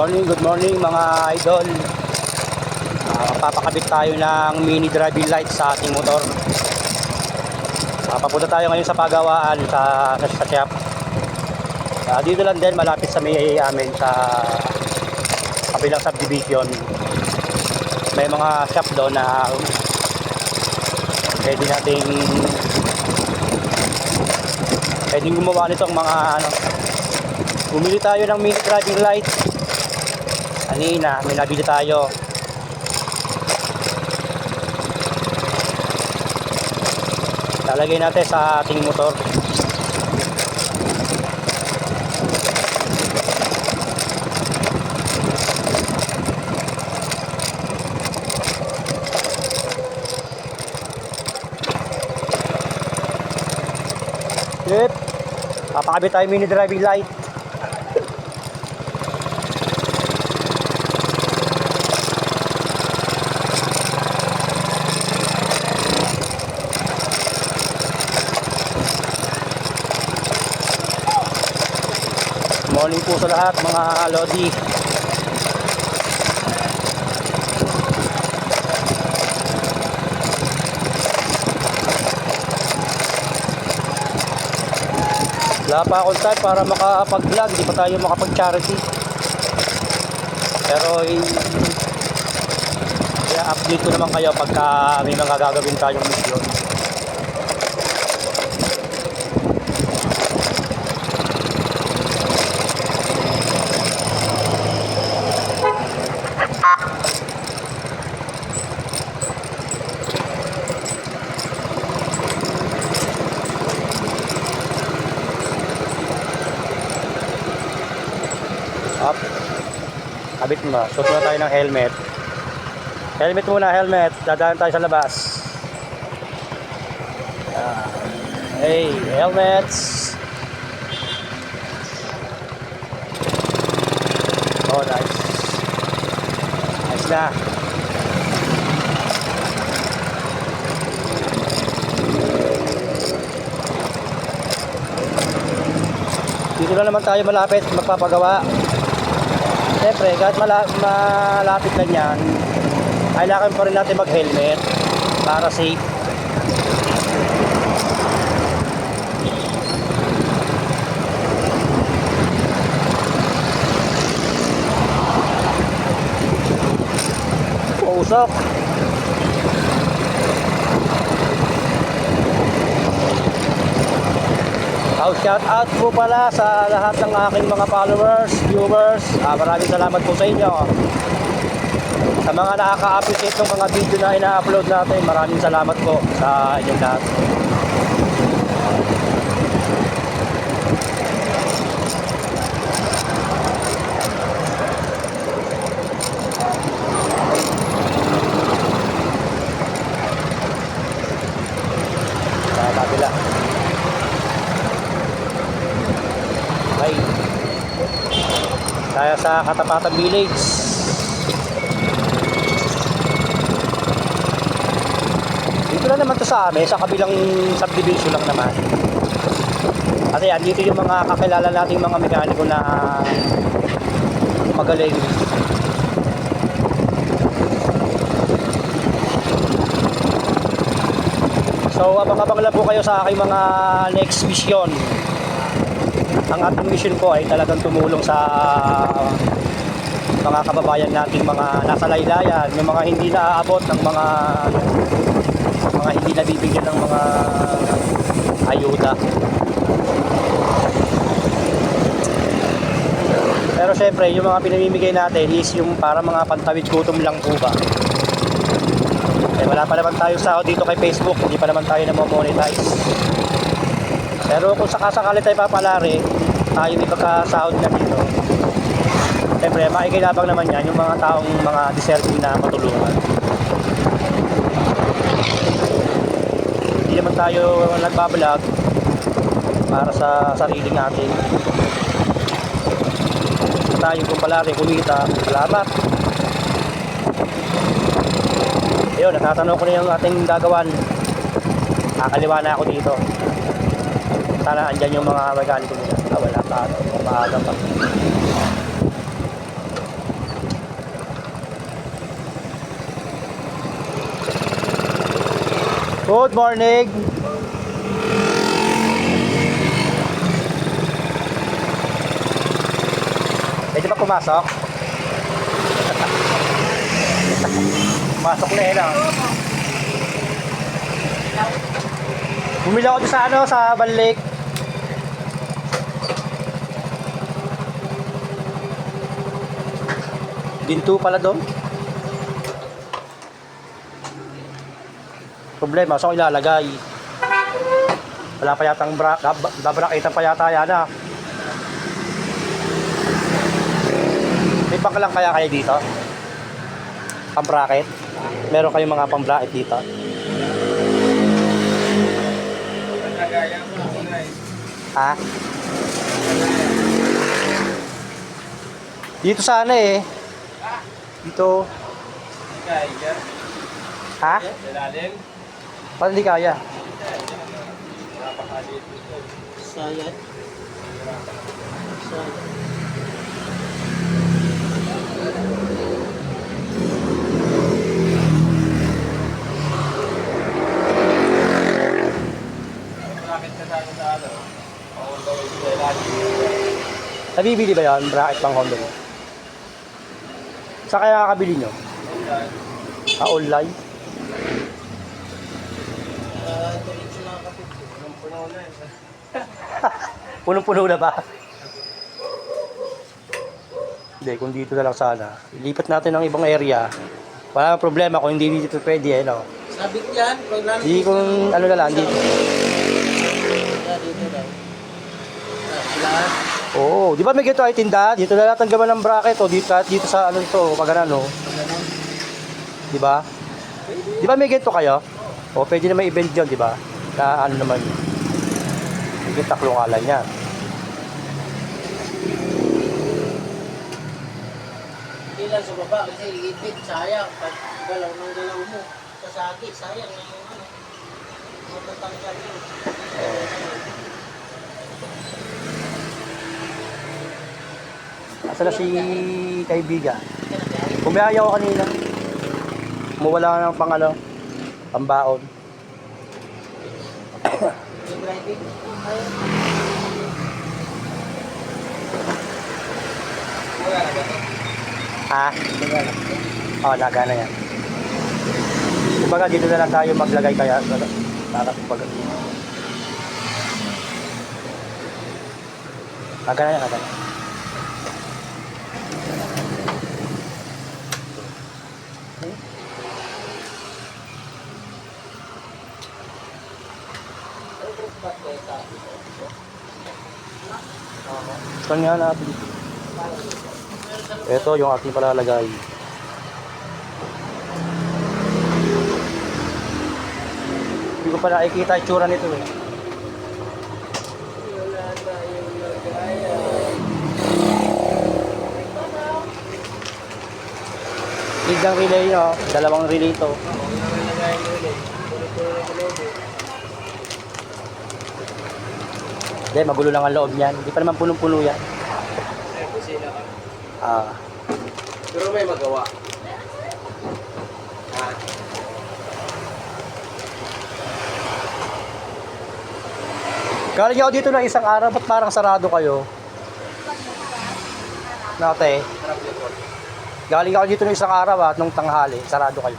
good morning mga idol. Papakabit tayo ng mini driving light sa ating motor. Papunta tayo ngayon sa pagawaan sa shop. Dito lang din, malapit sa may amin sa kabilang subdivision. May mga shop doon na pwedeng gumawa nitong mga bumili tayo ng mini driving light. Kanina may nabili tayo. Lalagay natin sa ating motor. Yep. Papakabit tayo mini driving light. Morning po sa lahat mga Lodi. Wala pa akong time para makapag-vlog, hindi pa tayo makapag-charity. Pero i-update ko naman kayo pagka may mga gagawin tayong mission. Kabit mo. Suot muna tayo ng helmet. Helmet muna, helmet. Dadaan tayo sa labas. Hey, helmets. Oh, nice. Nice na. Dito na naman tayo malapit magpapagawa. Siyempre, kahit malapit na yan, kailangan pa rin natin mag-helmet para safe. Usok. Shout out po pala sa lahat ng aking mga followers, viewers. Maraming salamat po sa inyo. Sa mga nakaka-appreciate ng mga video na ina-upload natin, maraming salamat po sa inyong lahat. Sa kabila. Tayo sa Katapatan Village. Dito lang naman to sa amin, sa kabilang subdivision lang naman. At yan, dito yung mga kakilala nating mga mekaniko na magaling. So abang-abang lang po kayo sa aking mga next mission. Ang ating mission po ay talagang tumulong sa mga kababayan nating mga nasa laylayan, yung mga hindi naaabot ng mga hindi nabibigyan ng mga ayuda. Pero syempre, yung mga pinamimigay natin is yung para mga pantawid gutom lang po ba. Wala pa naman tayo sahod dito kay Facebook, hindi pa naman tayo na-monetize. Pero kung sakasakali tayo papalari, tayo may pagkasahod na dito. Siyempre, makikinabang naman yan yung mga taong mga deserving na matulungan. Hindi naman tayo nagbablog para sa sarili natin. Tayo kung palari, kumita, salamat. Ayun, natatanong ko na yung ating gagawan. Nakakaliwa na ako dito. Sana andyan yung mga mekaniko nila. Wala pa. Maaga pa. Good morning. Pwede ba pumasok? Pasok na eh lang. Bumili ako doon sa ano, sa Banlik. Ginto pala doon. Problema, saan ko ilalagay? Wala pa yatang bracket pa yata yan ah. May pangkalang kaya dito? Pang-bracket? Meron kayong mga pang-bracket dito? Ha? Dito sana eh. Dito. Ha? Paano di kaya? Sayat. Nabibili ba yan? Bracket pang Honda mo? Saan kaya kakabili nyo? Online? Diretso na kapit. Punong-puno na eh. Punong-puno na ba? Hindi, kung dito na lang sana. Ilipat natin ng ibang area. Wala nang problema kung hindi dito pwede eh, no? Sabit yan. Pag lang. Hindi kung ano na lang, dito. Dito daw. Lahat. Oo, di ba may ganito ay tinda? Dito na natin gawa ng bracket o dito sa ano ito, pag ano, di ba? Di ba may ganito kayo? O pwede na may event dyan, di ba? Na ano naman yun. Hindi taklungalan niya. Hindi lang sa baba kasi ipit. Sayang. Pag galaw ng galaw mo. Sasagi. Sayang na yung ano. Matatanggal yun. Asa na si kaibigan? Bumiyaya ako kanina. Mawala ng pang ano, pambaon. Yung driving. Ha? Oo, nagana yan. Kumbaga dito na lang tayo maglagay kaya para kumbaga. Nagana yan, nagana. Saan nga natin? Ito yung ating palalagay. Hindi ko pa nakikita yung tsura nito eh. Isang relay no? Dalawang relay ito. Hindi, magulo lang ang loob niyan. Hindi pa naman punong-puno yan. Ah. Pero may magawa. Galing ako dito na isang araw, ba't parang sarado kayo? Nate. Galing ako dito na isang araw at nung tanghali, sarado kayo.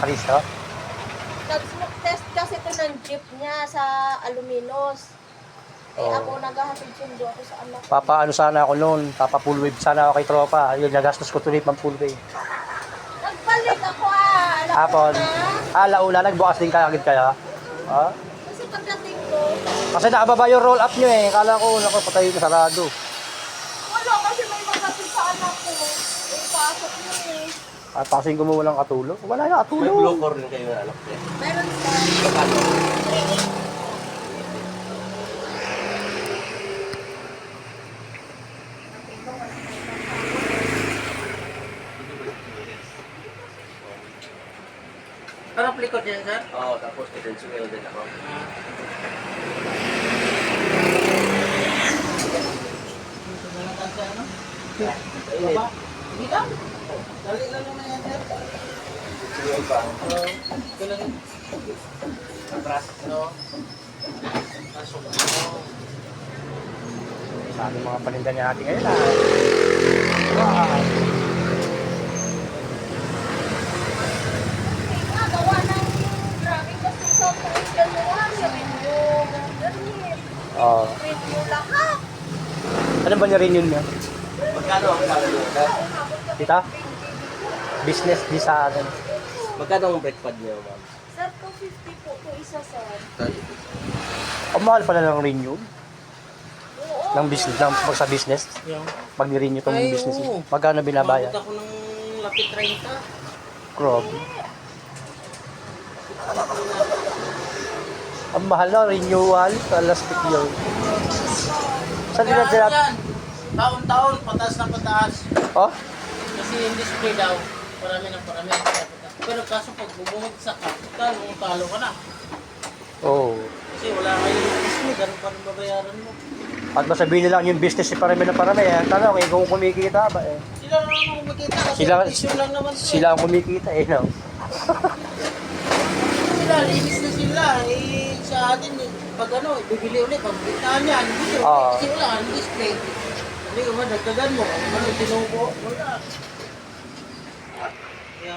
Karista? Nag-smoke test kasi ito ng jeep niya sa Aluminos. Eh Oo. ako naghahatid sundo ako sa anak ko. Papaano sana ako noon, papa-full wave sana ako kay tropa. Yun, nagastos ko tuloy pang full wave. Nagpalit ako alam ko Hapon. na. Launa, nagbukas din kaya agad kaya. Ha? Kasi pagdating ko, Kasi nakababa yung roll up nyo eh. Kala ko, naku, patay yung sarado. wala kasi may maghatid sa anak ko. Eh pasok niya eh. At kasi gumawa ng katulong. Wala yung May katulong. blue core rin kayo na alam ko. Meron sa... Parang plikot yan, sir? Oo, tapos kitensumil din ako. Sige lang. Dali lang naman yan, sir. Kailan? Atras. Ano? Pasok mo. Sa ating mga paninda niya natin ngayon ah. Wow. Gawa ng grabe kasi sa January, review, ganyan. Oh. Review lahat. Ano ba niya rin yun niya? Magkano ang salary? Kita? Business di sa atin. Magkano ang breakfast niyo, ma'am? Sir, 250 po po isa, sir. Ang mahal pala ng renew. Oo. Ng business, ng pag sa business. Yung? Pag ni-renew itong Ay, business. oo. Magkano binabayad? Umabot ako ng lapit 30. Grabe. Ang mahal na, renewal, last year. Saan nila Kaya dyan? yan, taon-taon, pataas na pataas. Oh? Kasi yung display daw, parami ng parami. Pero kaso pag bumuhod sa capital, talo ka na. Oo. Kasi wala kayong display, ganun pa rin babayaran mo. At masabihin nila yung business si parami na parami. Eh, ang tanong, kung kumikita ba eh? Sila lang ang kumikita kasi Sila- issue lang naman to. Sila ang kumikita eh, no? Sila, linis na sila. Eh, sa atin, pag ano, bibili ulit, pag bintahan yan, hindi Oo. kasi wala ang display. Hindi ka madagdagan mo. Ano, tinubo? Wala. Kaya,